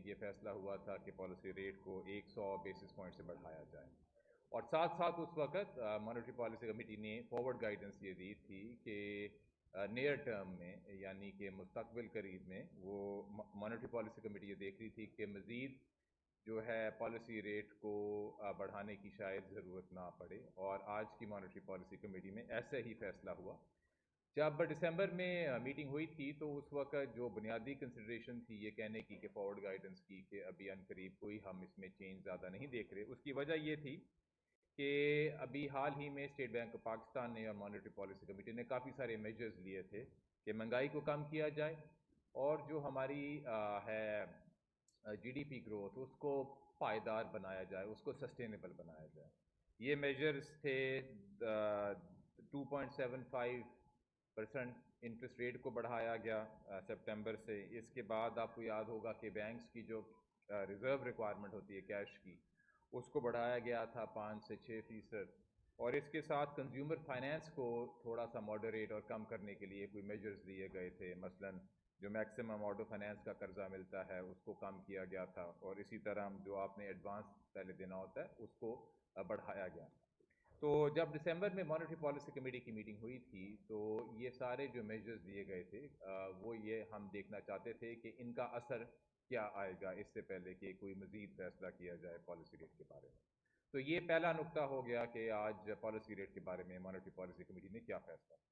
یہ فیصلہ ہوا تھا کہ پالیسی ریٹ کو 100 بیسس پوائنٹ سے بڑھایا جائے، اور ساتھ ساتھ اس وقت مانیٹری پالیسی کمیٹی نے فارورڈ گائیڈنس یہ دی تھی کہ نیئر ٹرم میں، یعنی کہ مستقبل قریب میں، وہ مانیٹری پالیسی کمیٹی یہ دیکھ رہی تھی کہ مزید جو ہے پالیسی ریٹ کو بڑھانے کی شاید ضرورت نہ پڑے، اور آج کی مانیٹری پالیسی کمیٹی میں ایسا ہی فیصلہ ہوا۔ جب دسمبر میں میٹنگ ہوئی تھی تو اس وقت جو بنیادی کنسیڈریشن تھی یہ کہنے کی کہ فارورڈ گائیڈنس کی کہ ابھی ان قریب کوئی ہم اس میں چینج زیادہ نہیں دیکھ رہے، اس کی وجہ یہ تھی کہ ابھی حال ہی میں اسٹیٹ بینک آف پاکستان نے اور مانیٹری پالیسی کمیٹی نے کافی سارے میجرز لیے تھے کہ مہنگائی کو کم کیا جائے، اور جو ہماری ہے جی ڈی پی گروتھ اس کو پائیدار بنایا جائے، اس کو سسٹینیبل بنایا جائے۔ یہ میجرز تھے 2.75% انٹرسٹ ریٹ کو بڑھایا گیا سپٹمبر سے۔ اس کے بعد آپ کو یاد ہوگا کہ بینکس کی جو ریزرو ریکوائرمنٹ ہوتی ہے کیش کی، اس کو بڑھایا گیا تھا 5 سے 6%، اور اس کے ساتھ کنزیومر فائنینس کو تھوڑا سا ماڈریٹ اور کم کرنے کے لیے کوئی میجرز لیے گئے تھے، مثلا جو میکسیمم آٹو فائنینس کا قرضہ ملتا ہے اس کو کم کیا گیا تھا، اور اسی طرح جو آپ نے ایڈوانس پہلے دینا ہوتا ہے اس کو بڑھایا گیا۔ تو جب دسمبر میں مانیٹری پالیسی کمیٹی کی میٹنگ ہوئی تھی تو یہ سارے جو میجرز دیے گئے تھے وہ یہ ہم دیکھنا چاہتے تھے کہ ان کا اثر کیا آئے گا اس سے پہلے کہ کوئی مزید فیصلہ کیا جائے پالیسی ریٹ کے بارے میں۔ تو یہ پہلا نقطہ ہو گیا کہ آج پالیسی ریٹ کے بارے میں مانیٹری پالیسی کمیٹی نے کیا فیصلہ کیا۔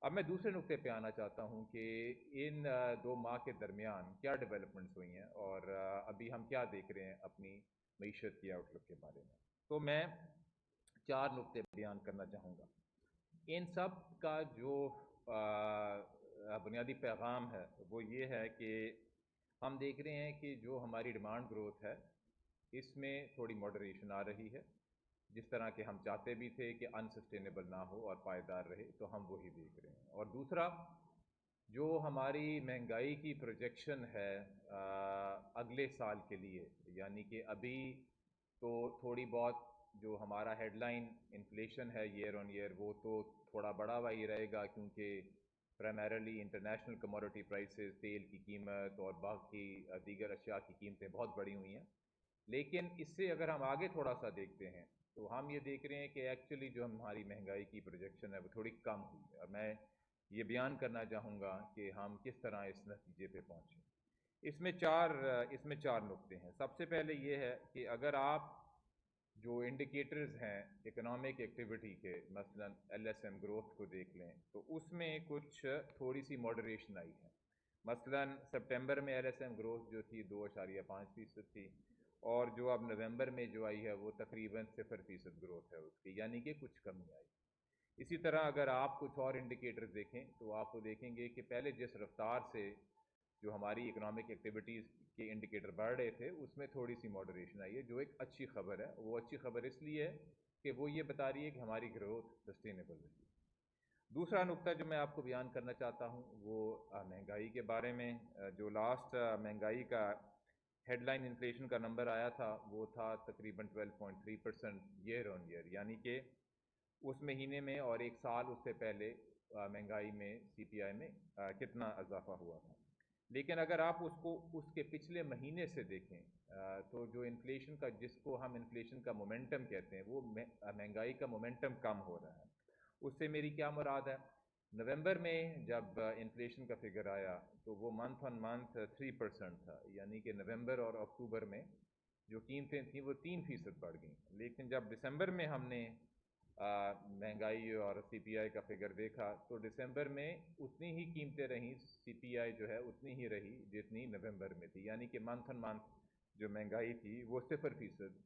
اب میں دوسرے نقطے پہ آنا چاہتا ہوں کہ ان 2 ماہ کے درمیان کیا ڈیولپمنٹس ہوئی ہیں، اور ابھی ہم کیا دیکھ رہے ہیں اپنی معیشت کی آؤٹ لک کے بارے میں۔ تو میں 4 نقطے بیان کرنا چاہوں گا۔ ان سب کا جو بنیادی پیغام ہے وہ یہ ہے کہ ہم دیکھ رہے ہیں کہ جو ہماری ڈیمانڈ گروتھ ہے اس میں تھوڑی ماڈریشن آ رہی ہے، جس طرح کہ ہم چاہتے بھی تھے کہ انسسٹینیبل نہ ہو اور پائیدار رہے، تو ہم وہی دیکھ رہے ہیں۔ اور دوسرا، جو ہماری مہنگائی کی پروجیکشن ہے اگلے سال کے لیے، یعنی کہ ابھی تو تھوڑی بہت جو ہمارا ہیڈ لائن انفلیشن ہے ایئر آن ایئر وہ تو تھوڑا بڑا ہوا ہی رہے گا، کیونکہ پرائمرلی انٹرنیشنل کموڈٹی پرائسز، تیل کی قیمت اور باقی دیگر اشیاء کی قیمتیں بہت بڑی ہوئی ہیں۔ لیکن اس سے اگر ہم آگے تھوڑا سا دیکھتے ہیں تو ہم یہ دیکھ رہے ہیں کہ ایکچولی جو ہماری مہنگائی کی پروجیکشن ہے وہ تھوڑی کم ہوئی ہے، اور میں یہ بیان کرنا چاہوں گا کہ ہم کس طرح اس نتیجے پہ پہنچے۔ اس میں چار نقطے ہیں۔ سب سے پہلے یہ ہے کہ اگر آپ جو انڈیکیٹرز ہیں اکنامک ایکٹیویٹی کے، مثلا ایل ایس ایم گروتھ کو دیکھ لیں تو اس میں کچھ تھوڑی سی ماڈریشن آئی ہے۔ مثلا سپٹمبر میں ایل ایس ایم گروتھ جو تھی 2.5% تھی، اور جو اب نومبر میں جو آئی ہے وہ تقریباً 0% گروتھ ہے اس کی، یعنی کہ کچھ کمی آئی۔ اسی طرح اگر آپ کچھ اور انڈیکیٹر دیکھیں تو آپ کو دیکھیں گے کہ پہلے جس رفتار سے جو ہماری اکنامک ایکٹیویٹیز کے انڈیکیٹر بڑھ رہے تھے اس میں تھوڑی سی ماڈریشن آئی ہے، جو ایک اچھی خبر ہے۔ وہ اچھی خبر اس لیے ہے کہ وہ یہ بتا رہی ہے کہ ہماری گروتھ سسٹینیبل رہی۔ دوسرا نقطہ جو میں آپ کو بیان کرنا چاہتا ہوں وہ مہنگائی کے بارے میں۔ جو لاسٹ مہنگائی کا ہیڈ لائن انفلیشن کا نمبر آیا تھا وہ تھا تقریباً 12.3% ایئر آن ایئر، یعنی کہ اس مہینے میں اور ایک سال اس سے پہلے مہنگائی میں سی پی آئی میں کتنا اضافہ ہوا تھا۔ لیکن اگر آپ اس کو اس کے پچھلے مہینے سے دیکھیں تو جو انفلیشن کا، جس کو ہم انفلیشن کا مومنٹم کہتے ہیں، وہ مہنگائی کا مومنٹم کم ہو رہا ہے۔ اس سے میری کیا مراد ہے؟ نومبر میں جب انفلیشن کا فگر آیا تو وہ منتھ آن منتھ 3% تھا، یعنی کہ نومبر اور اکتوبر میں جو قیمتیں تھیں وہ 3% بڑھ گئیں۔ لیکن جب دسمبر میں ہم نے مہنگائی اور سی پی آئی کا فگر دیکھا تو دسمبر میں اتنی ہی قیمتیں رہیں، سی پی آئی جو ہے اتنی ہی رہی جتنی نومبر میں تھی، یعنی کہ منتھ آن منتھ جو مہنگائی تھی وہ 0%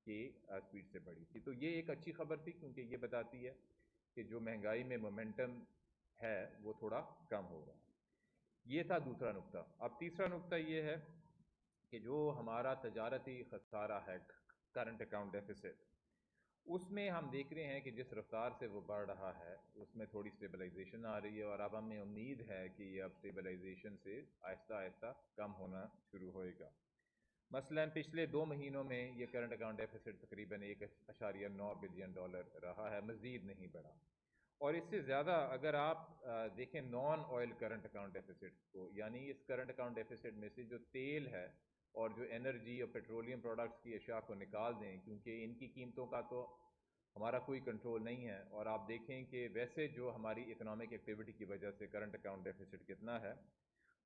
کی اسپیڈ سے بڑھی تھی۔ تو یہ ایک اچھی خبر تھی، کیونکہ یہ بتاتی ہے کہ جو مہنگائی میں مومنٹم ہے وہ تھوڑا کم ہو رہا ہے۔ یہ تھا دوسرا نقطہ۔ اب تیسرا نقطہ یہ ہے کہ جو ہمارا تجارتی خسارہ ہے، کرنٹ اکاؤنٹ ڈیفیسٹ، اس میں ہم دیکھ رہے ہیں کہ جس رفتار سے وہ بڑھ رہا ہے اس میں تھوڑی اسٹیبلائزیشن آ رہی ہے، اور اب ہمیں امید ہے کہ یہ اب اسٹیبلائزیشن سے آہستہ آہستہ کم ہونا شروع ہوئے گا۔ مثلا پچھلے 2 مہینوں میں یہ کرنٹ اکاؤنٹ ڈیفیسٹ تقریباً $1.9 بلین رہا ہے، مزید نہیں بڑھا۔ اور اس سے زیادہ اگر آپ دیکھیں non oil current account deficit کو، یعنی اس کرنٹ اکاؤنٹ ڈیفیسٹ میں سے جو تیل ہے اور جو انرجی اور پیٹرولیم پروڈکٹس کی اشیاء کو نکال دیں، کیونکہ ان کی قیمتوں کا تو ہمارا کوئی کنٹرول نہیں ہے، اور آپ دیکھیں کہ ویسے جو ہماری اکنامک ایکٹیویٹی کی وجہ سے کرنٹ اکاؤنٹ ڈیفیسٹ کتنا ہے،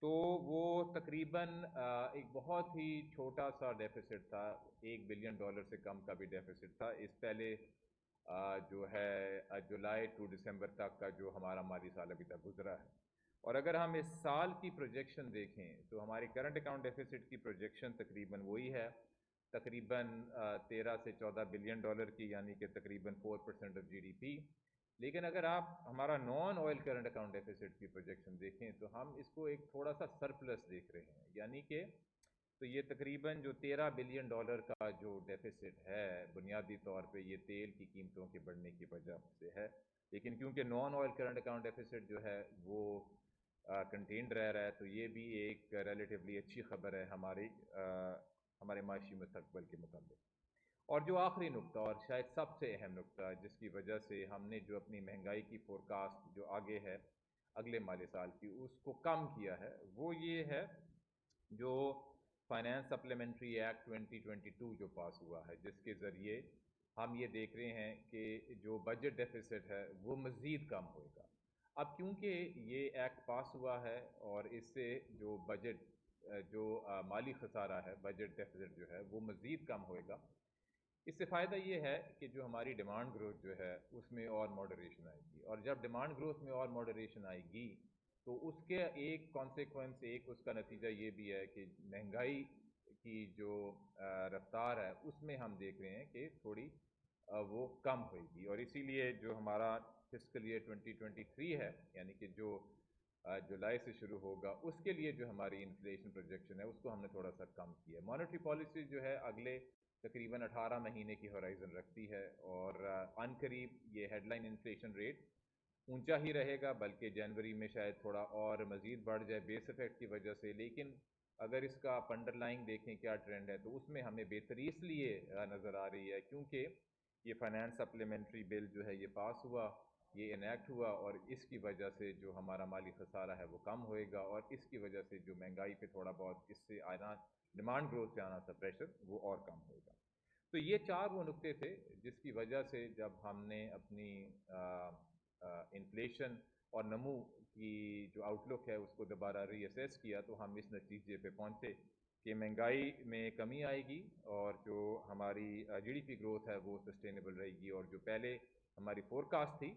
تو وہ تقریباً ایک بہت ہی چھوٹا سا ڈیفیسٹ تھا، $1 بلین سے کم کا بھی ڈیفیسٹ تھا اس پہلے جو ہے جولائی ٹو دسمبر تک کا جو ہمارا مالی سال ابھی تک گزرا ہے۔ اور اگر ہم اس سال کی پروجیکشن دیکھیں تو ہماری کرنٹ اکاؤنٹ ڈیفیسٹ کی پروجیکشن تقریباً وہی ہے، تقریباً 13 سے $14 بلین کی، یعنی کہ تقریباً 4% آف GDP۔ لیکن اگر آپ ہمارا non oil current account deficit کی پروجیکشن دیکھیں تو ہم اس کو ایک تھوڑا سا سرپلس دیکھ رہے ہیں، یعنی کہ تو یہ تقریباً جو $13 بلین کا جو ڈیفیسٹ ہے بنیادی طور پہ یہ تیل کی قیمتوں کے بڑھنے کی وجہ سے ہے، لیکن کیونکہ non oil current account deficit جو ہے وہ کنٹینڈ رہ رہا ہے، تو یہ بھی ایک ریلیٹیولی اچھی خبر ہے ہمارے معاشی مستقبل کے متعلق۔ اور جو آخری نقطہ اور شاید سب سے اہم نقطہ جس کی وجہ سے ہم نے جو اپنی مہنگائی کی فورکاسٹ جو آگے ہے اگلے مالی سال کی اس کو کم کیا ہے، وہ یہ ہے جو فائنانس سپلیمنٹری ایکٹ 2022 جو پاس ہوا ہے، جس کے ذریعے ہم یہ دیکھ رہے ہیں کہ جو بجٹ ڈیفیسٹ ہے وہ مزید کم ہوگا۔ اب کیونکہ یہ ایکٹ پاس ہوا ہے اور اس سے جو بجٹ جو مالی خسارہ ہے، بجٹ ڈیفیسٹ جو ہے وہ مزید کم ہوگا، اس سے فائدہ یہ ہے کہ جو ہماری ڈیمانڈ گروتھ جو ہے اس میں اور ماڈریشن آئے گی، اور جب ڈیمانڈ گروتھ میں اور ماڈریشن آئے گی تو اس کے ایک کانسیکوینس، ایک اس کا نتیجہ یہ بھی ہے کہ مہنگائی کی جو رفتار ہے اس میں ہم دیکھ رہے ہیں کہ تھوڑی وہ کم ہوئے گی، اور اسی لیے جو ہمارا فسکل ایئر 2023 ہے، یعنی کہ جو جولائی سے شروع ہوگا، اس کے لیے جو ہماری انفلیشن پروجیکشن ہے اس کو ہم نے تھوڑا سا کم کیا ہے۔ مانیٹری پالیسی جو ہے اگلے تقریباً 18 مہینے کی ہورائزن رکھتی ہے، اور عن قریب یہ ہیڈ لائن انفلیشن ریٹ اونچا ہی رہے گا، بلکہ جنوری میں شاید تھوڑا اور مزید بڑھ جائے بیس افیکٹ کی وجہ سے، لیکن اگر اس کا آپ انڈر لائن دیکھیں کیا ٹرینڈ ہے تو اس میں ہمیں بہتری اس لیے نظر آ رہی ہے کیونکہ یہ فائنانس سپلیمنٹری بل جو ہے یہ پاس ہوا، یہ انیکٹ ہوا، اور اس کی وجہ سے جو ہمارا مالی خسارہ ہے وہ کم ہوئے گا، اور اس کی وجہ سے جو مہنگائی پہ تھوڑا بہت اس سے آنا، ڈیمانڈ گروتھ سے آنا تھا پریشر، وہ اور کم ہوگا۔ تو یہ چار وہ نقطے تھے جس کی وجہ سے جب ہم نے اپنی انفلیشن اور نمو کی جو آؤٹ لک ہے اس کو دوبارہ ری اسیس کیا، تو ہم اس نتیجے پہ پہنچے کہ مہنگائی میں کمی آئے گی، اور جو ہماری GDP گروتھ ہے وہ سسٹینیبل رہے گی، اور جو پہلے ہماری فورکاسٹ تھی،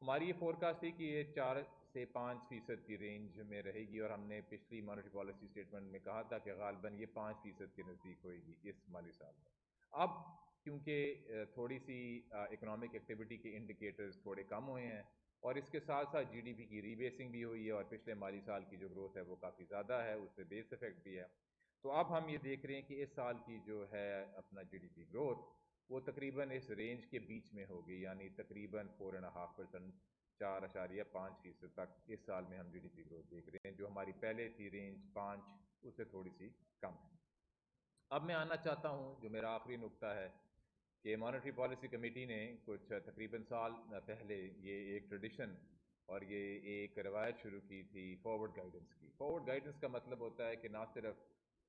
ہماری یہ فورکاسٹ تھی کہ یہ 4 سے 5% کی رینج میں رہے گی، اور ہم نے پچھلی مانیٹری پالیسی اسٹیٹمنٹ میں کہا تھا کہ غالباً یہ 5% کے نزدیک ہوئے گی اس مالی سال میں۔ اب کیونکہ تھوڑی سی اکنامک ایکٹیویٹی کے انڈیکیٹرز تھوڑے کم ہوئے ہیں، اور اس کے ساتھ ساتھ GDP کی ری بیسنگ بھی ہوئی ہے، اور پچھلے مالی سال کی جو گروتھ ہے وہ کافی زیادہ ہے، اس سے بیس افیکٹ بھی ہے، تو اب ہم یہ دیکھ رہے ہیں کہ اس سال کی جو ہے اپنا GDP گروتھ وہ تقریباً اس رینج کے بیچ میں ہوگی، یعنی تقریباً 4.5%، 4.5% تک اس سال میں ہم GDP گروتھ دیکھ رہے ہیں، جو ہماری پہلے تھی رینج 5 اس سے تھوڑی سی کم ہے۔ اب میں آنا چاہتا ہوں جو میرا آخری نقطہ ہے کہ مانیٹری پالیسی کمیٹی نے کچھ تقریباً سال پہلے یہ ایک ٹریڈیشن اور یہ ایک روایت شروع کی تھی فارورڈ گائیڈنس کی۔ فارورڈ گائیڈنس کا مطلب ہوتا ہے کہ نہ صرف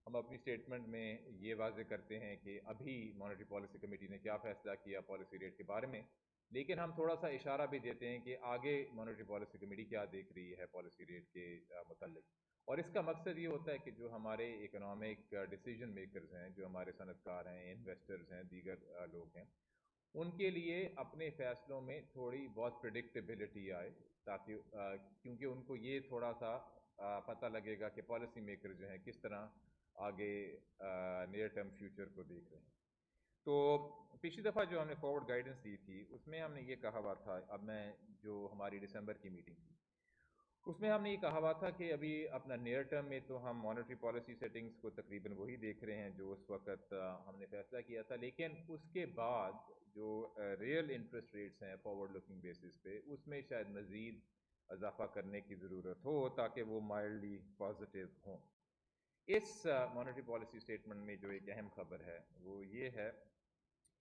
ہم اپنی اسٹیٹمنٹ میں یہ واضح کرتے ہیں کہ ابھی مانیٹری پالیسی کمیٹی نے کیا فیصلہ کیا پالیسی ریٹ کے بارے میں، لیکن ہم تھوڑا سا اشارہ بھی دیتے ہیں کہ آگے مانیٹری پالیسی کمیٹی کیا دیکھ رہی ہے پالیسی ریٹ کے متعلق، اور اس کا مقصد یہ ہوتا ہے کہ جو ہمارے اکنامک ڈیسیجن میکرز ہیں، جو ہمارے صنعت کار ہیں، انویسٹرز ہیں، دیگر لوگ ہیں، ان کے لیے اپنے فیصلوں میں تھوڑی بہت پریڈکٹیبلٹی آئے، تاکہ کیونکہ ان کو یہ تھوڑا سا پتہ لگے گا کہ پالیسی میکر جو ہیں کس طرح آگے نیئر ٹرم فیوچر کو دیکھ رہے ہیں۔ تو پچھلی دفعہ جو ہم نے فارورڈ گائیڈنس دی تھی اس میں ہم نے یہ کہا ہوا تھا، اب میں جو ہماری دسمبر کی میٹنگ تھی اس میں ہم نے یہ کہا ہوا تھا کہ ابھی اپنا نیئر ٹرم میں تو ہم مانیٹری پالیسی سیٹنگز کو تقریباً وہی دیکھ رہے ہیں جو اس وقت ہم نے فیصلہ کیا تھا، لیکن اس کے بعد جو ریئل انٹرسٹ ریٹس ہیں فارورڈ لکنگ بیسس پہ اس میں شاید مزید اضافہ کرنے کی ضرورت ہو تاکہ وہ مائلڈلی پازیٹیو ہوں۔ اس مانیٹری پالیسی اسٹیٹمنٹ میں جو ایک اہم خبر ہے وہ یہ ہے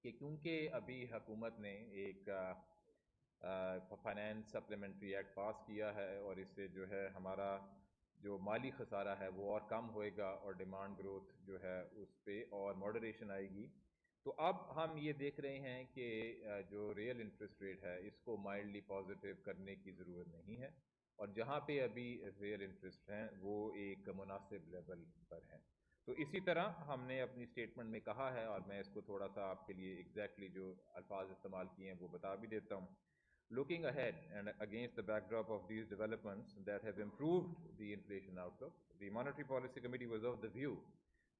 کہ کیونکہ ابھی حکومت نے ایک فائنانس سپلیمنٹری ایکٹ پاس کیا ہے، اور اس سے جو ہے ہمارا جو مالی خسارہ ہے وہ اور کم ہوئے گا اور ڈیمانڈ گروتھ جو ہے اس پہ اور ماڈریشن آئے گی. تو اب ہم یہ دیکھ رہے ہیں کہ جو ریئل انٹرسٹ ریٹ ہے اس کو مائلڈلی پازیٹیو کرنے کی ضرورت نہیں ہے، اور جہاں پہ ابھی ریئل انٹرسٹ ہیں وہ ایک مناسب لیول پر ہیں. تو اسی طرح ہم نے اپنی اسٹیٹمنٹ میں کہا ہے، اور میں اس کو تھوڑا سا آپ کے لیے ایگزیکٹلی جو الفاظ استعمال کیے ہیں وہ بتا بھی دیتا ہوں. Looking ahead and against the backdrop of these developments that have improved the inflation outlook, the Monetary Policy Committee was of the view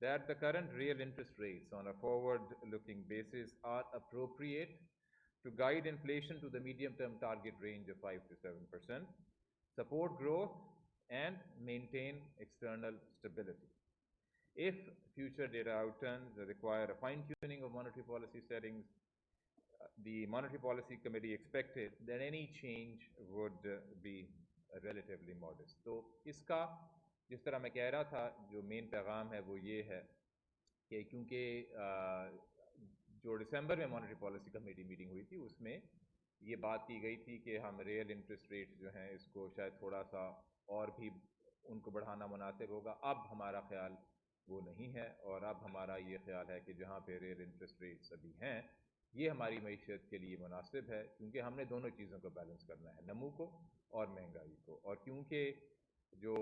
that the current real interest rates on a forward-looking basis are appropriate to guide inflation to the medium-term target range of 5 to 7%, support growth, and maintain external stability. If future data outturns require a fine-tuning of monetary policy settings, the Monetary Policy Committee expected that any change would be relatively modest. تو اس کا جس طرح میں کہہ رہا تھا جو مین پیغام ہے وہ یہ ہے کہ کیونکہ جو دسمبر میں مانیٹری پالیسی کمیٹی میٹنگ ہوئی تھی اس میں یہ بات کی گئی تھی کہ ہم ریئل انٹرسٹ ریٹ جو ہیں اس کو شاید تھوڑا سا اور بھی ان کو بڑھانا مناسب ہوگا. اب ہمارا خیال وہ نہیں ہے، اور اب ہمارا یہ خیال ہے کہ جہاں پہ ریئل انٹرسٹ ریٹس ابھی ہیں یہ ہماری معیشت کے لیے مناسب ہے، کیونکہ ہم نے دونوں چیزوں کو بیلنس کرنا ہے، نمو کو اور مہنگائی کو. اور کیونکہ جو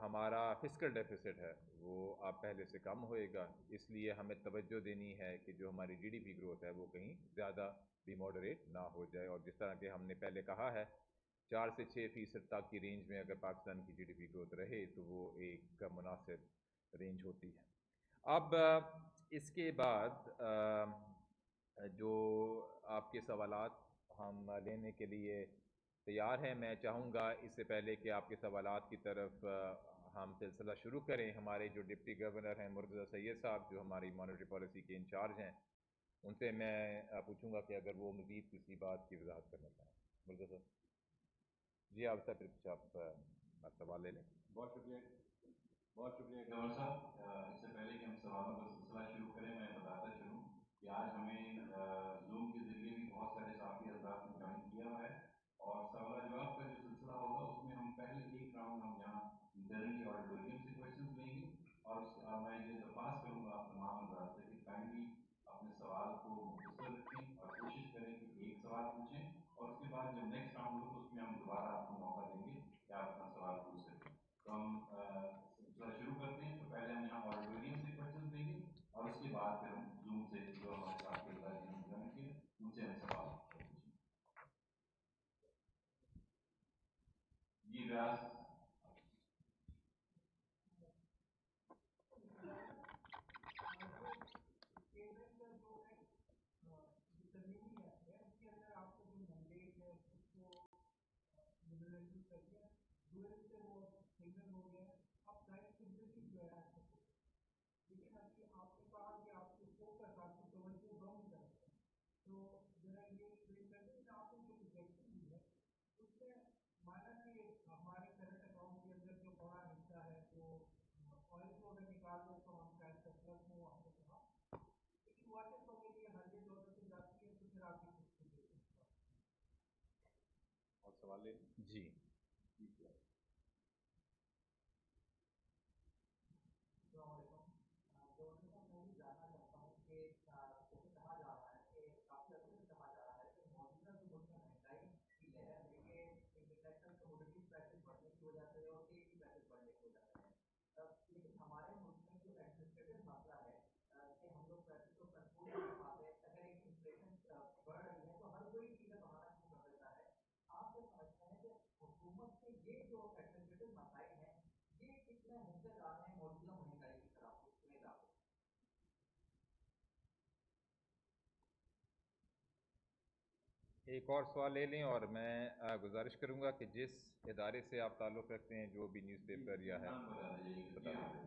ہمارا فسکل ڈیفیسٹ ہے وہ اب پہلے سے کم ہوئے گا، اس لیے ہمیں توجہ دینی ہے کہ جو ہماری جی ڈی پی گروتھ ہے وہ کہیں زیادہ بھی ماڈریٹ نہ ہو جائے. اور جس طرح کہ ہم نے پہلے کہا ہے 4 سے 6% تک کی رینج میں اگر پاکستان کی جی ڈی پی گروتھ رہے تو وہ ایک مناسب رینج ہوتی ہے. اب اس کے بعد جو آپ کے سوالات ہم لینے کے لیے تیار ہیں. میں چاہوں گا اس سے پہلے کہ آپ کے سوالات کی طرف ہم سلسلہ شروع کریں، ہمارے جو ڈپٹی گورنر ہیں مرتضیٰ سید صاحب جو ہماری مانیٹری پالیسی کے انچارج ہیں ان سے میں پوچھوں گا کہ اگر وہ مزید کسی بات کی وضاحت کرنا چاہیں. مرتضیٰ صاحب جی آپ سے پھر آپ سوال لے لیں. بہت شکریہ گورنر صاحب. اس سے پہلے کہ ہم سوالوں کا سلسلہ شروع کریں میں بتاتا چلوں کہ آج ہمیں زوم کے ذریعے بھی بہت سارے صحافی حضرات نے جوائن کیا ہوا ہے، اور سوال جواب کا جو سلسلہ ہوگا اس میں ہم پہلے ایک راؤنڈ ہم یہاں انٹرنلی آڈیٹوریم سے کویشچنز لیں گے، اور میں یہ درخواست کروں گا آپ تمام حضرات سے کہ کائنڈلی اپنے سوال کو مختصر رکھیں اور کوشش کریں کہ ایک سوال پوچھیں، اور اس کے بعد جب نیکسٹ راؤنڈ ہو تو اس میں ہم دوبارہ آپ کو موقع دیں گے کہ آپ اپنا سوال پوچھ سکیں. تو ہم سلسلہ شروع کرتے ہیں. تو پہلے ہم یہاں آڈیٹوریم سے کویشچن دیں گے اور اس کے بعد پھر ہم زوم سے جو ہمارے ساتھ کے جوائن کیے ان سے ہم سوال پوچھیں. جی ریاض. اور سوال لے لیں. جی ایک اور سوال لے لیں، اور میں گزارش کروں گا کہ جس ادارے سے آپ تعلق رکھتے ہیں جو بھی نیوز پیپر یا ہے بتا دیں.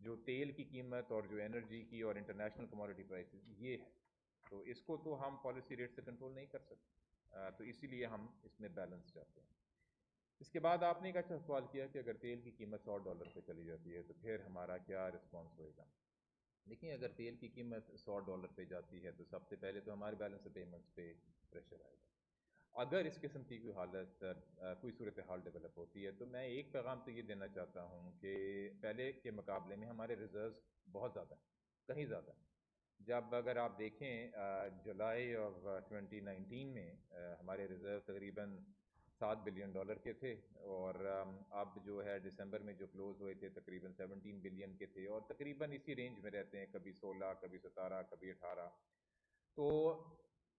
جو تیل کی قیمت اور جو انرجی کی اور انٹرنیشنل کموڈٹی پرائسز یہ ہے، تو اس کو تو ہم پالیسی ریٹ سے کنٹرول نہیں کر سکتے، تو اسی لیے ہم اس میں بیلنس چاہتے ہیں۔ اس کے بعد آپ نے ایک اچھا سوال کیا کہ اگر تیل کی قیمت $100 پہ چلی جاتی ہے تو پھر ہمارا کیا رسپانس ہوئے گا۔ دیکھیں، اگر تیل کی قیمت $100 پہ جاتی ہے تو سب سے پہلے تو ہمارے بیلنس پیمنٹس پہ پریشر آئے گا۔ اگر اس قسم کی کوئی حالت کوئی صورتحال ڈیولپ ہوتی ہے تو میں ایک پیغام تو یہ دینا چاہتا ہوں کہ پہلے کے مقابلے میں ہمارے ریزروز بہت زیادہ ہیں، کہیں زیادہ ہیں۔ جب اگر آپ دیکھیں جولائی آف 2019 میں ہمارے ریزرو تقریباً $7 بلین کے تھے، اور اب جو ہے دسمبر میں جو کلوز ہوئے تھے تقریباً 17 بلین کے تھے، اور تقریباً اسی رینج میں رہتے ہیں، کبھی 16، کبھی 17، کبھی 18۔ تو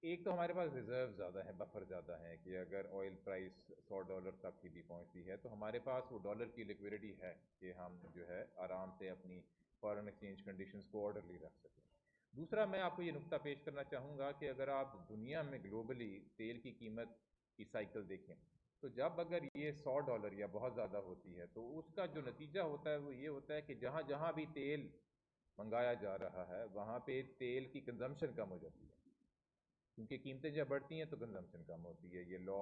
ایک تو ہمارے پاس ریزرو زیادہ ہیں، بفر زیادہ ہیں کہ اگر آئل پرائس $100 تک کی بھی پہنچتی ہے تو ہمارے پاس وہ ڈالر کی لیکویڈیٹی ہے کہ ہم جو ہے آرام سے اپنی فارن ایکسچینج کنڈیشنز کو آرڈرلی رکھ سکیں۔ دوسرا، میں آپ کو یہ نقطہ پیش کرنا چاہوں گا کہ اگر آپ دنیا میں گلوبلی تیل کی قیمت کی سائیکل دیکھیں تو جب اگر یہ $100 یا بہت زیادہ ہوتی ہے تو اس کا جو نتیجہ ہوتا ہے وہ یہ ہوتا ہے کہ جہاں جہاں بھی تیل منگایا جا رہا ہے وہاں پہ تیل کی کنزمپشن کم ہو جاتی ہے، کیونکہ قیمتیں جب بڑھتی ہیں تو کنزمپشن کم ہوتی ہے، یہ law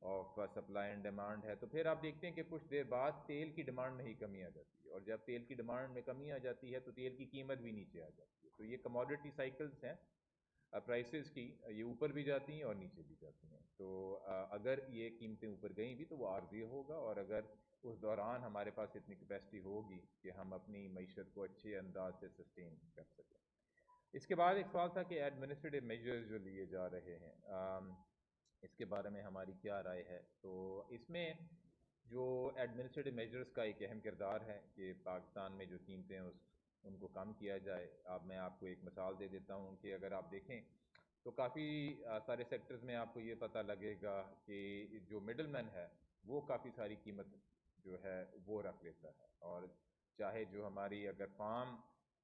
of supply and demand ہے۔ تو پھر آپ دیکھتے ہیں کہ کچھ دیر بعد تیل کی ڈیمانڈ میں ہی کمی آ جاتی ہے، اور جب تیل کی ڈیمانڈ میں کمی آ جاتی ہے تو تیل کی قیمت بھی نیچے آ جاتی ہے۔ تو یہ کموڈٹی سائیکلز ہیں پرائسز کی، یہ اوپر بھی جاتی ہیں اور نیچے بھی جاتی ہیں۔ تو اگر یہ قیمتیں اوپر گئیں بھی تو وہ عارضی ہوگا، اور اگر اس دوران ہمارے پاس اتنی کیپیسٹی ہوگی کہ ہم اپنی معیشت کو اچھے انداز سے سسٹین کر سکیں۔ اس کے بعد ایک سوال تھا کہ ایڈمنسٹریٹو میجرز جو لیے جا رہے ہیں اس کے بارے میں ہماری کیا رائے ہے۔ تو اس میں جو ایڈمنسٹریٹو میجرز کا ایک اہم کردار ہے کہ پاکستان میں جو قیمتیں ان کو کم کیا جائے۔ اب میں آپ کو ایک مثال دے دیتا ہوں کہ اگر آپ دیکھیں تو کافی سارے سیکٹرز میں آپ کو یہ پتہ لگے گا کہ جو مڈل مین ہے وہ کافی ساری قیمت جو ہے وہ رکھ لیتا ہے، اور چاہے جو ہماری اگر فارم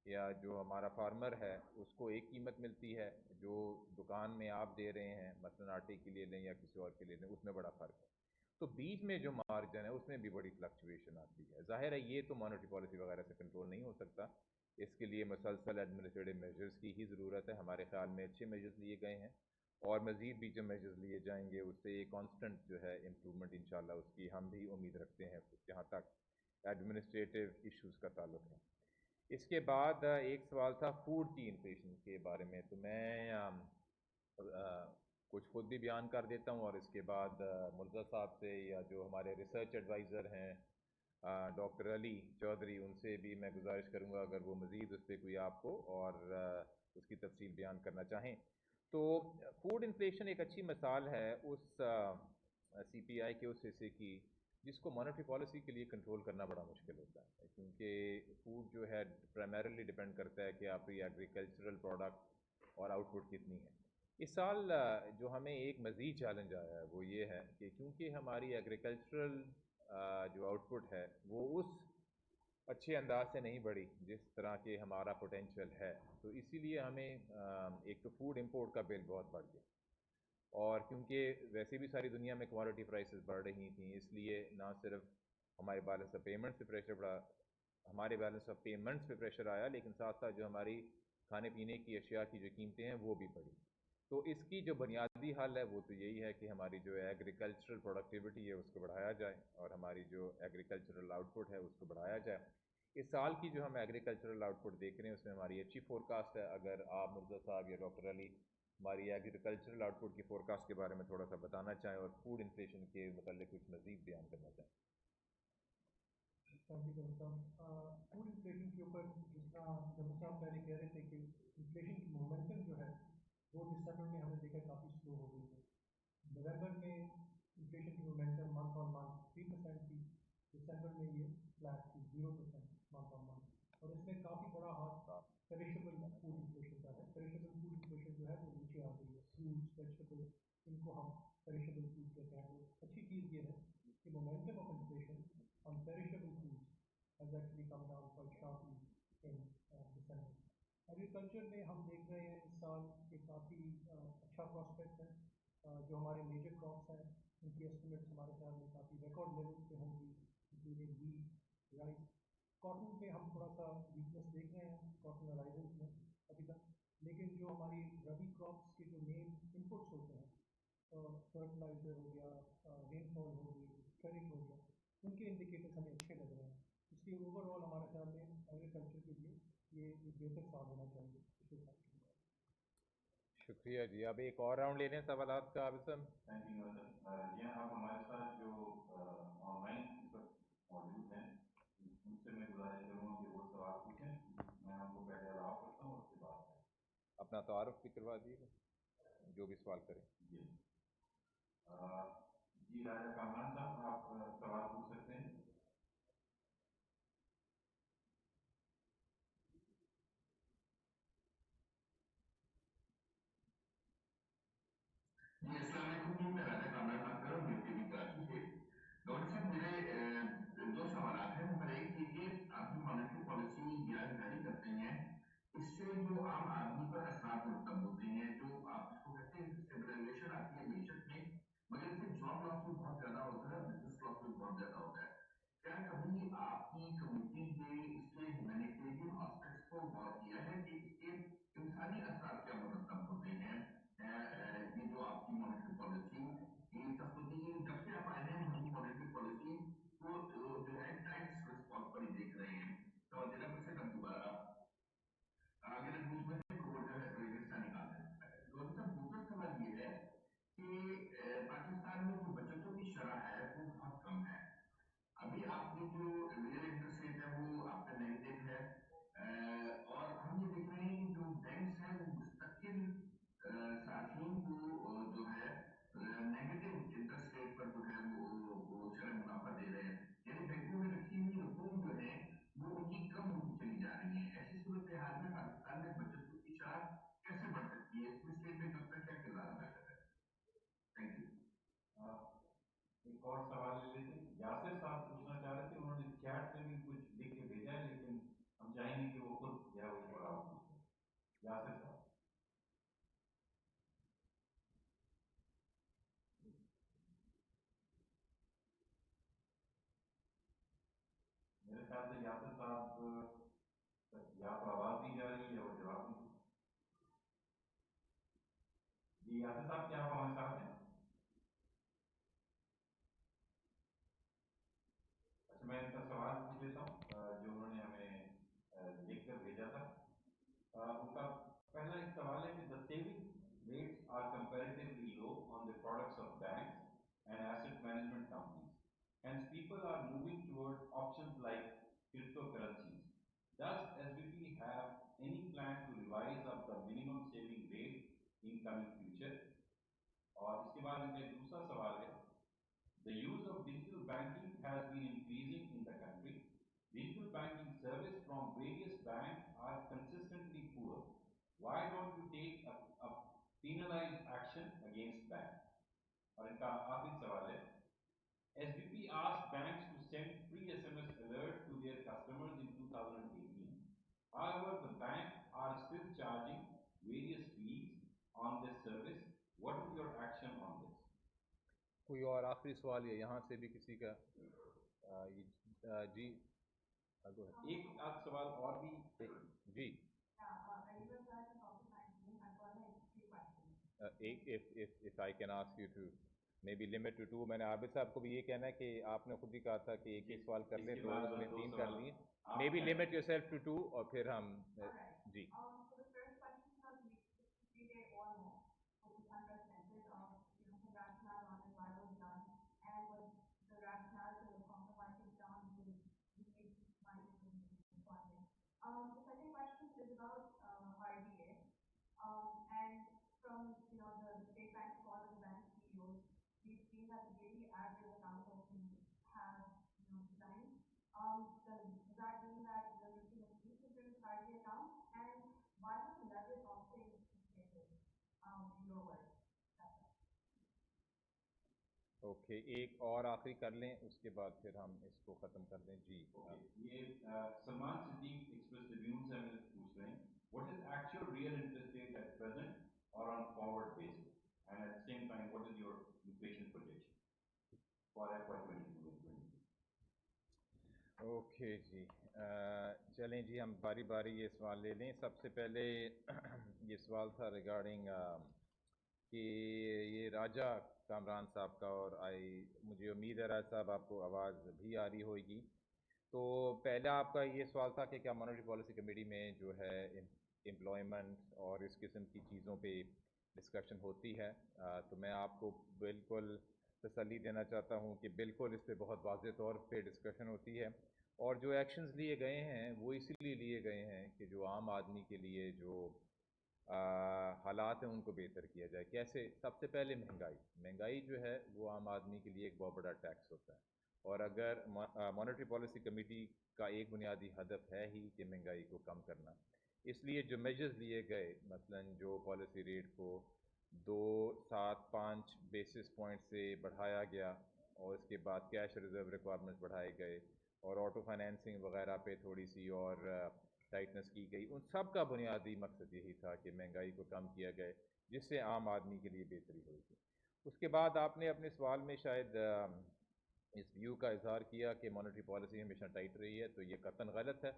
یا جو ہمارا فارمر ہے اس کو ایک قیمت ملتی ہے، جو دکان میں آپ دے رہے ہیں مثلاً آٹے کے لیے لیں یا کسی اور کے لیے لیں اس میں بڑا فرق ہے۔ تو بیچ میں جو مارجن ہے اس میں بھی بڑی فلکچویشن آتی ہے۔ ظاہر ہے یہ تو مانیٹری پالیسی وغیرہ سے کنٹرول نہیں ہو سکتا، اس کے لیے مسلسل ایڈمنسٹریٹو میجرز کی ہی ضرورت ہے۔ ہمارے خیال میں اچھے میجرز لیے گئے ہیں، اور مزید بھی جو میجرز لیے جائیں گے اس سے کانسٹنٹ جو ہے امپرومنٹ انشاءاللہ اس کی ہم بھی امید رکھتے ہیں جہاں تک ایڈمنسٹریٹو ایشوز کا تعلق ہے۔ اس کے بعد ایک سوال تھا فوڈ کی انفلیشن کے بارے میں، تو میں کچھ خود بھی بیان کر دیتا ہوں، اور اس کے بعد مرزا صاحب سے یا جو ہمارے ریسرچ ایڈوائزر ہیں ڈاکٹر علی چودھری ان سے بھی میں گزارش کروں گا اگر وہ مزید اس پہ کوئی آپ کو اور اس کی تفصیل بیان کرنا چاہیں۔ تو فوڈ انفلیشن ایک اچھی مثال ہے اس سی پی آئی کے اس حصے کی جس کو مانیٹری پالیسی کے لیے کنٹرول کرنا بڑا مشکل ہوتا ہے، کیونکہ فوڈ جو ہے پرائمریلی ڈیپینڈ کرتا ہے کہ آپ کی ایگریکلچرل پروڈکٹ اور آؤٹ پٹ کتنی ہے۔ اس سال جو ہمیں ایک مزید چیلنج آیا ہے وہ یہ ہے کہ کیونکہ ہماری ایگریکلچرل جو آؤٹ پٹ ہے وہ اس اچھے انداز سے نہیں بڑھی جس طرح کہ ہمارا پوٹینشیل ہے، تو اسی لیے ہمیں ایک تو فوڈ امپورٹ کا بل بہت بڑھ گیا، اور کیونکہ ویسے بھی ساری دنیا میں کوالٹی پرائسز بڑھ رہی تھیں اس لیے نہ صرف ہمارے بیلنس آف پیمنٹس پہ پریشر پڑا، ہمارے بیلنس آف پیمنٹس پہ پریشر آیا، لیکن ساتھ ساتھ جو ہماری کھانے پینے کی اشیاء کی جو قیمتیں ہیں وہ بھی بڑھی۔ تو اس کی جو بنیادی حل ہے وہ تو یہی ہے کہ ہماری جو ایگریکلچرل پروڈکٹیوٹی ہے اس کو بڑھایا جائے، اور ہماری جو ایگریکلچرل آؤٹ پٹ ہے اس کو بڑھایا جائے۔ اس سال کی جو ہم ایگریکلچرل آؤٹ پٹ دیکھ رہے ہیں اس میں ہماری اچھی فور کاسٹ ہے۔ اگر آپ مرزا صاحب یا ڈاکٹر علی ہماری ایگریکلچرل آؤٹ پٹ کی فور کاسٹ کے بارے میں تھوڑا سا بتانا چاہیں اور فوڈ انفلیشن کے متعلق کچھ مزید بیان کرنا چاہیں۔ فوڈ انفلیشن کے اوپر جس طرح جب صاحب پہلے کہہ رہے تھے کہ انفلیشن کی مومنٹم جو ہے وہ دسمبر میں ہم نے دیکھا کافی سلو ہو گئی ہے۔ نومبر میں انفلیشن کی مومنٹم منتھ آن منتھ 3% تھی، دسمبر میں یہ فلیٹ تھی 0% منتھ آن منتھ، اور اس میں کافی بڑا ہاتھ پیریشبل فوڈ انفلیشن کا ہے۔ پیریشبل فوڈ انفلیشن جو ہے وہ نیچے آ گئی ہے، فروٹس ویجیٹیبل ان کو ہم پیریشبل فوڈ کہتے ہیں۔ تو اچھی چیز یہ ہے کہ momentum of inflation on perishable foods has actually come down quite sharply in December. Agriculture میں ہم دیکھ رہے ہیں اس سال کہ کافی اچھا پراسپیکٹ ہے۔ جو ہمارے میجر کراپس ہیں ان کی ایسٹیمیٹس ہمارے خیال میں کافی ریکارڈ لیول پہ ہوں گی، انکلوڈنگ ویٹ، رائس، کاٹن پہ ہم تھوڑا سا ویکنس دیکھ رہے ہیں کاٹن ارائیولس میں ابھی تک، لیکن جو ہماری ربی کراپس کے جو مین انپٹس ہوتے ہیں، فرٹیلائزر ہو گیا، رین فال ہو گئی، کھیتی ہو گیا، ان کے انڈیکیٹرس ہمیں اچھے لگ رہے ہیں، اس لیے اوور آل ہمارے خیال میں ایگریکلچر کے لیے یہ ایک بہتر سال ہونا چاہیے پچھلے سال کے بعد۔ شکریہ جی، اب ایک اور راؤنڈ لے لیں سوالات کا عابد صاحب۔ تھینک یو جی ہاں، آپ ہمارے ساتھ جو آن لائن اس وقت موجود ہیں ان سے میں گزارش کروں گا کہ وہ سوال پوچھیں، میں آپ کو پہلے الاؤ کرتا ہوں اس کے بعد اپنا تعارف بھی کروا دیجیے گا جو بھی سوال کریں۔ جی جی راجہ کامران صاحب آپ سوال پوچھ سکتے ہیں۔ جی السلام علیکم جی، میں راجہ کامران بات کر رہا ہوں ڈی ٹی وی کراچی سے۔ ڈاکٹر صاحب میرے دو سوالات ہیں۔ نمبر ایک یہ کہ آپ جو مانیٹری پالیسی جاری کرتے ہیں اس سے جو عام آدمی پر اثرات مرتب ہوتے ہیں، جو آپ اس کو کہتے ہیں اسٹیبلائزیشن آتی ہے معیشت میں، مگر اس سے جاب لاس بھی بہت زیادہ ہوتا ہے، بزنس لاس بھی بہت زیادہ ہوتا ہے۔ کیا کبھی آپ کی کمیٹی نے اس کے ہیومینیٹیرین آسپیکٹس کو غور کیا ہے کہ اس کے انسانی اثرات کیا مرتب ہوتے ہیں؟ یہ جو آپ کی مانیٹری پالیسی یہ تقریباً جب سے آپ آئے ہیں ہم مانیٹری پالیسی کو جو ہے ٹیکس رسپانس پر ہی دیکھ رہے ہیں، 13% اب دوبارہ اگر اس میں سے کروڑ جو ہے حصہ نکال سکتا ہے۔ دوسرا سوال یہ ہے کہ پاکستان میں جو بچتوں کی شرح ہے وہ بہت کم ہے۔ ابھی آپ کی جو ریئل انٹرسٹ ریٹ ہے وہ آپ کا نیگیٹو ہے، اور ہم یہ دیکھ رہے ہیں کہ جو بینکس ہیں وہ مستقل صارفین کو جو ہے نیگیٹو انٹرسٹ ریٹ پر جو ہے وہ شرح منافع دے رہے ہیں، یعنی بینکوں میں رکھی ہوئی رقوم جو ہے وہ ان کی کم ہوتی چلی جا رہی ہیں۔ ایسی صورتحال میں پاکستان میں بچتوں کی شرح کیسے بڑھ سکتی ہے؟ اس میں اسٹیٹ بینک کا کیا کردار ادا کر رہا ہے؟ Thank you. ایک اور سوال لے لیتے ہیں۔ یاسر صاحب پوچھنا چاہ رہے تھے، انہوں نے چیٹ میں بھی کچھ لکھ کے بھیجا ہے لیکن ہم چاہیں گے کہ وہ خود جو ہے وہ سوال پوچھیں۔ یاسر صاحب میرے خیال سے یاسر صاحب یا تو آواز دی جا رہی ہے یا وہ جواب نہیں۔ جی یاسر صاحب کیا آپ ہمارے ساتھ ہیں؟ اچھا میں ان کا سوال پوچھ لیتا ہوں جو انہوں نے ہمیں لکھ کر بھیجا تھا۔ ان کا پہلا ایک سوال ہے کہ the saving rates are comparatively low on the products of banks and asset management companies. Hence people are moving toward options like cryptocurrencies. Does SBP have any plan to revise up the minimum saving rate in coming future? اور اس کے بعد ان کا ایک دوسرا سوال ہے the use of digital banking has been increasing in the country. Digital banking service from various banks are consistently poor. Why don't you take a penalized action against banks? اور ان کا آخری سوال ہے SBP asked banks to send free SMS alert to their customers in 2018. However, the banks are still charging various fees on this service. What is your action on this? کوئی اور آخری سوال ہے یہاں سے بھی کسی کا؟ جی ایک آدھ سوال اور بھی جی if I can ask you to maybe limit to two. میں نے عابد صاحب کو بھی یہ کہنا ہے کہ آپ نے خود ہی کہا تھا کہ ایک ایک سوال کر لیں تو اس میں 3 کر لیے، maybe limit yourself to 2 اور پھر ہم جی The second question is about RBA. And from the state bank call of the bank CEOs, we've seen that the daily average account opening has declined. Does that mean that we're looking at increasing RBA accounts? And why would the leverage also increase in your words? Okay ایک اور آخری کر لیں اس کے بعد پھر ہم اس کو ختم کر دیں۔ جی یہ سلمان صدیق ایکسپریس ٹریبیون سے ہمیں پوچھ رہے ہیں what is actual real interest rate at present or on forward basis, and at the same time what is your inflation projection for FY 22 and 23? Okay جی چلیں جی ہم باری باری یہ سوال لے لیں. سب سے پہلے یہ سوال تھا ریگارڈنگ کہ یہ راجہ کامران صاحب کا، اور مجھے امید ہے راج صاحب آپ کو آواز بھی آ رہی ہوگی. تو پہلا آپ کا یہ سوال تھا کہ کیا مانیٹری پالیسی کمیٹی میں جو ہے امپلائمنٹ اور اس قسم کی چیزوں پہ ڈسکشن ہوتی ہے. تو میں آپ کو بالکل تسلی دینا چاہتا ہوں کہ بالکل اس پہ بہت واضح طور پہ ڈسکشن ہوتی ہے، اور جو ایکشنز لیے گئے ہیں وہ اسی لیے لیے گئے ہیں کہ جو عام آدمی کے لیے جو حالات ہیں ان کو بہتر کیا جائے. کیسے؟ سب سے پہلے مہنگائی جو ہے وہ عام آدمی کے لیے ایک بہت بڑا ٹیکس ہوتا ہے، اور اگر مانیٹری پالیسی کمیٹی کا ایک بنیادی ہدف ہے ہی کہ مہنگائی کو کم کرنا، اس لیے جو میجرز لیے گئے، مثلا جو پالیسی ریٹ کو 2.75 بیسس پوائنٹ سے بڑھایا گیا، اور اس کے بعد کیش ریزرو ریکوائرمنٹس بڑھائے گئے، اور آٹو فائنینسنگ وغیرہ پہ تھوڑی سی اور ٹائٹنس کی گئی، ان سب کا بنیادی مقصد یہی تھا کہ مہنگائی کو کم کیا گئے جس سے عام آدمی کے لیے بہتری ہوگی. اس کے بعد آپ نے اپنے سوال میں شاید اس ویو کا اظہار کیا کہ مانیٹری پالیسی ہمیشہ ٹائٹ رہی ہے، تو یہ قطعاً غلط ہے،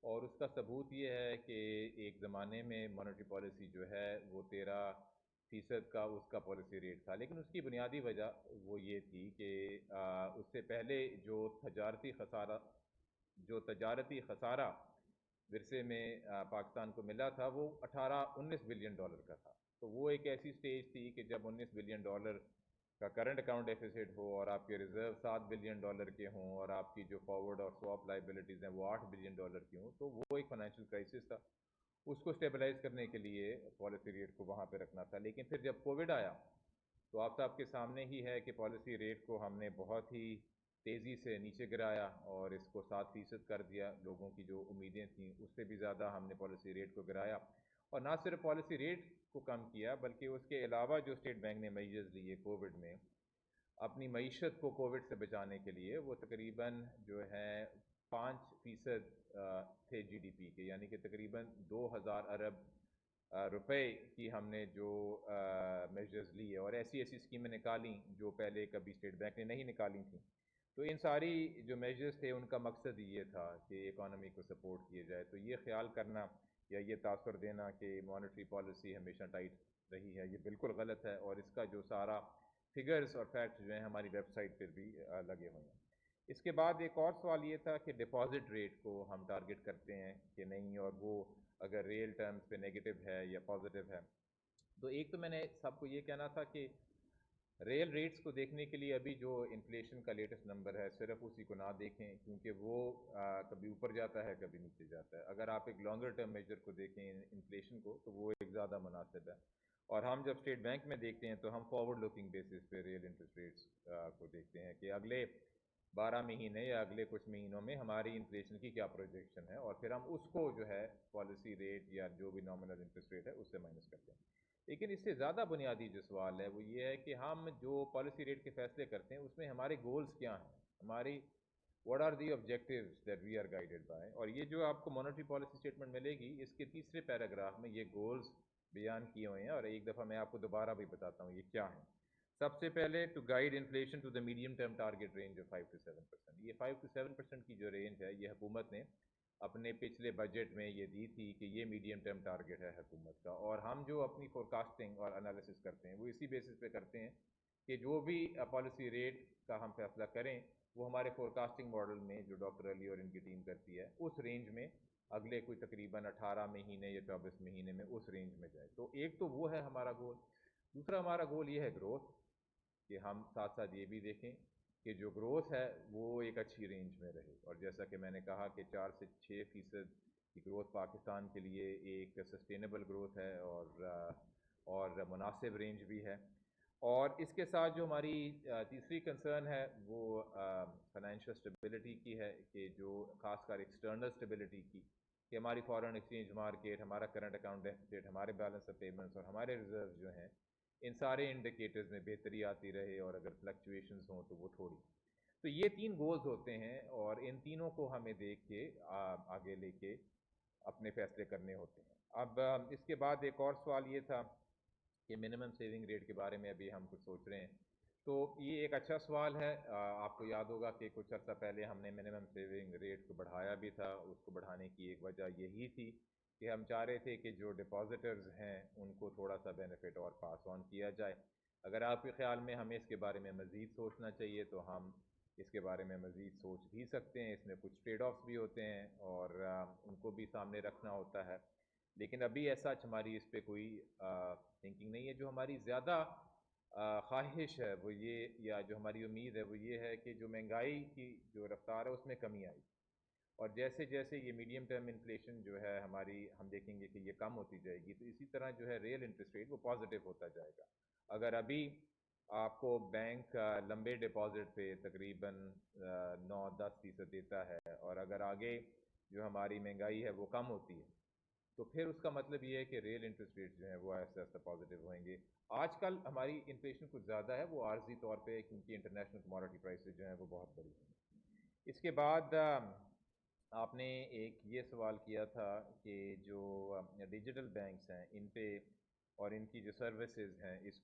اور اس کا ثبوت یہ ہے کہ ایک زمانے میں مانیٹری پالیسی جو ہے وہ 13% کا اس کا پالیسی ریٹ تھا، لیکن اس کی بنیادی وجہ وہ یہ تھی کہ اس سے پہلے جو تجارتی خسارہ ورثے میں پاکستان کو ملا تھا وہ 19 بلین ڈالر کا تھا. تو وہ ایک ایسی سٹیج تھی کہ جب 19 بلین ڈالر کا کرنٹ اکاؤنٹ ڈیفیسٹ ہو، اور آپ کے ریزرو 7 بلین ڈالر کے ہوں، اور آپ کی جو فارورڈ اور سواپ لائبلٹیز ہیں وہ 8 بلین ڈالر کی ہوں، تو وہ ایک فائنینشیل کرائسس تھا. اس کو اسٹیبلائز کرنے کے لیے پالیسی ریٹ کو وہاں پہ رکھنا تھا. لیکن پھر جب کووڈ آیا تو آپ صاحب کے سامنے ہی ہے کہ پالیسی ریٹ کو ہم نے بہت ہی تیزی سے نیچے گرایا، اور اس کو 7% کر دیا. لوگوں کی جو امیدیں تھیں اس سے بھی زیادہ ہم نے پالیسی ریٹ کو گرایا، اور نہ صرف پالیسی ریٹ کو کم کیا بلکہ اس کے علاوہ جو اسٹیٹ بینک نے میجرز لیے کووڈ میں اپنی معیشت کو کووڈ سے بچانے کے لیے، وہ تقریباً جو ہے 5% تھے جی ڈی پی کے، یعنی کہ تقریباً 2000 ارب روپے کی ہم نے جو میجرز لیے، اور ایسی اسکیمیں نکالیں جو پہلے کبھی اسٹیٹ بینک نے نہیں نکالی تھیں. تو ان ساری جو میجرز تھے ان کا مقصد یہ تھا کہ اکانومی کو سپورٹ کیا جائے. تو یہ خیال کرنا یا یہ تاثر دینا کہ مانیٹری پالیسی ہمیشہ ٹائٹ رہی ہے، یہ بالکل غلط ہے، اور اس کا جو سارا فگرز اور فیکٹس جو ہیں ہماری ویب سائٹ پر بھی لگے ہوئے ہیں. اس کے بعد ایک اور سوال یہ تھا کہ ڈپازٹ ریٹ کو ہم ٹارگٹ کرتے ہیں کہ نہیں، اور وہ اگر ریئل ٹرمز پہ نیگیٹو ہے یا پازیٹیو ہے. تو ایک تو میں نے سب کو یہ کہنا تھا کہ ریل ریٹس کو دیکھنے کے لیے ابھی جو انفلیشن کا لیٹسٹ نمبر ہے صرف اسی کو نہ دیکھیں، کیونکہ وہ کبھی اوپر جاتا ہے کبھی نیچے جاتا ہے. اگر آپ ایک لانگر ٹرم میجر کو دیکھیں انفلیشن کو تو وہ ایک زیادہ مناسب ہے. اور ہم جب اسٹیٹ بینک میں دیکھتے ہیں تو ہم فارورڈ لوکنگ بیسس پہ ریئل انٹرسٹ ریٹس کو دیکھتے ہیں کہ اگلے 12 مہینے یا اگلے کچھ مہینوں میں ہماری انفلیشن کی کیا پروجیکشن ہے، اور پھر ہم اس کو جو ہے پالیسی ریٹ یا جو بھی نامنل انٹرسٹ ریٹ ہے اس سے مائنس کرتے ہیں. لیکن اس سے زیادہ بنیادی جو سوال ہے وہ یہ ہے کہ ہم جو پالیسی ریٹ کے فیصلے کرتے ہیں اس میں ہمارے گولز کیا ہیں، ہماری what are the objectives that we are guided by. اور یہ جو آپ کو مانیٹری پالیسی اسٹیٹمنٹ ملے گی اس کے تیسرے پیراگراف میں یہ گولز بیان کیے ہوئے ہیں، اور ایک دفعہ میں آپ کو دوبارہ بھی بتاتا ہوں یہ کیا ہیں. سب سے پہلے to guide inflation to the medium term target range of 5 to 7%. یہ 5 to 7% کی جو رینج ہے یہ حکومت نے اپنے پچھلے بجٹ میں یہ دی تھی کہ یہ میڈیم ٹرم ٹارگٹ ہے حکومت کا. اور ہم جو اپنی فورکاسٹنگ اور انالیسس کرتے ہیں وہ اسی بیسس پہ کرتے ہیں کہ جو بھی پالیسی ریٹ کا ہم فیصلہ کریں وہ ہمارے فورکاسٹنگ ماڈل میں جو ڈاکٹر علی اور ان کی ٹیم کرتی ہے اس رینج میں اگلے کوئی تقریباً 18 مہینے یا 24 مہینے میں اس رینج میں جائے. تو ایک تو وہ ہے ہمارا گول. دوسرا ہمارا گول یہ ہے گروتھ، کہ ہم ساتھ ساتھ یہ بھی دیکھیں کہ جو گروتھ ہے وہ ایک اچھی رینج میں رہے. اور جیسا کہ میں نے کہا کہ 4 سے 6% کی گروتھ پاکستان کے لیے ایک سسٹینیبل گروتھ ہے اور مناسب رینج بھی ہے. اور اس کے ساتھ جو ہماری تیسری کنسرن ہے وہ فائنینشیل اسٹیبلٹی کی ہے، کہ جو خاص کر ایکسٹرنل اسٹیبلٹی کی، کہ ہماری فارن ایکسچینج مارکیٹ، ہمارا کرنٹ اکاؤنٹ ڈیفیسٹ، ہمارے بیلنس آف پیمنٹس اور ہمارے ریزروز جو ہیں ان سارے انڈیکیٹرز میں بہتری آتی رہے، اور اگر فلکچویشنز ہوں تو وہ تھوڑی. تو یہ 3 گولز ہوتے ہیں، اور ان تینوں کو ہمیں دیکھ کے آگے لے کے اپنے فیصلے کرنے ہوتے ہیں. اب اس کے بعد ایک اور سوال یہ تھا کہ منیمم سیونگ ریٹ کے بارے میں ابھی ہم کچھ سوچ رہے ہیں. تو یہ ایک اچھا سوال ہے. آپ کو یاد ہوگا کہ کچھ عرصہ پہلے ہم نے منیمم سیونگ ریٹ کو بڑھایا بھی تھا. اس کو بڑھانے کی ایک وجہ یہی تھی کہ ہم چاہ رہے تھے کہ جو ڈپازٹرز ہیں ان کو تھوڑا سا بینیفٹ اور پاس آن کیا جائے. اگر آپ کے خیال میں ہمیں اس کے بارے میں مزید سوچنا چاہیے تو ہم اس کے بارے میں مزید سوچ بھی سکتے ہیں. اس میں کچھ ٹریڈ آفس بھی ہوتے ہیں اور ان کو بھی سامنے رکھنا ہوتا ہے. لیکن ابھی ایسا ہماری اس پہ کوئی تھنکنگ نہیں ہے. جو ہماری زیادہ خواہش ہے وہ یہ، یا جو ہماری امید ہے وہ یہ ہے کہ جو مہنگائی کی جو رفتار ہے اس میں کمی آئی، اور جیسے جیسے یہ میڈیم ٹرم انفلیشن جو ہے ہماری، ہم دیکھیں گے کہ یہ کم ہوتی جائے گی، تو اسی طرح جو ہے ریئل انٹرسٹ ریٹ وہ پازیٹیو ہوتا جائے گا. اگر ابھی آپ کو بینک لمبے ڈپازٹ پہ تقریباً 9-10% دیتا ہے، اور اگر آگے جو ہماری مہنگائی ہے وہ کم ہوتی ہے، تو پھر اس کا مطلب یہ ہے کہ ریئل انٹرسٹ ریٹ جو ہیں وہ آہستہ آہستہ پازیٹیو ہوئیں گے. آج کل ہماری انفلیشن کچھ زیادہ ہے، وہ عارضی طور پہ، کیونکہ انٹرنیشنل کموڈٹی پرائسز جو ہیں وہ بہت بڑی ہیں. اس کے بعد آپ نے ایک یہ سوال کیا تھا کہ جو ڈیجیٹل بینکس ہیں ان پہ اور ان کی جو سروسز ہیں اس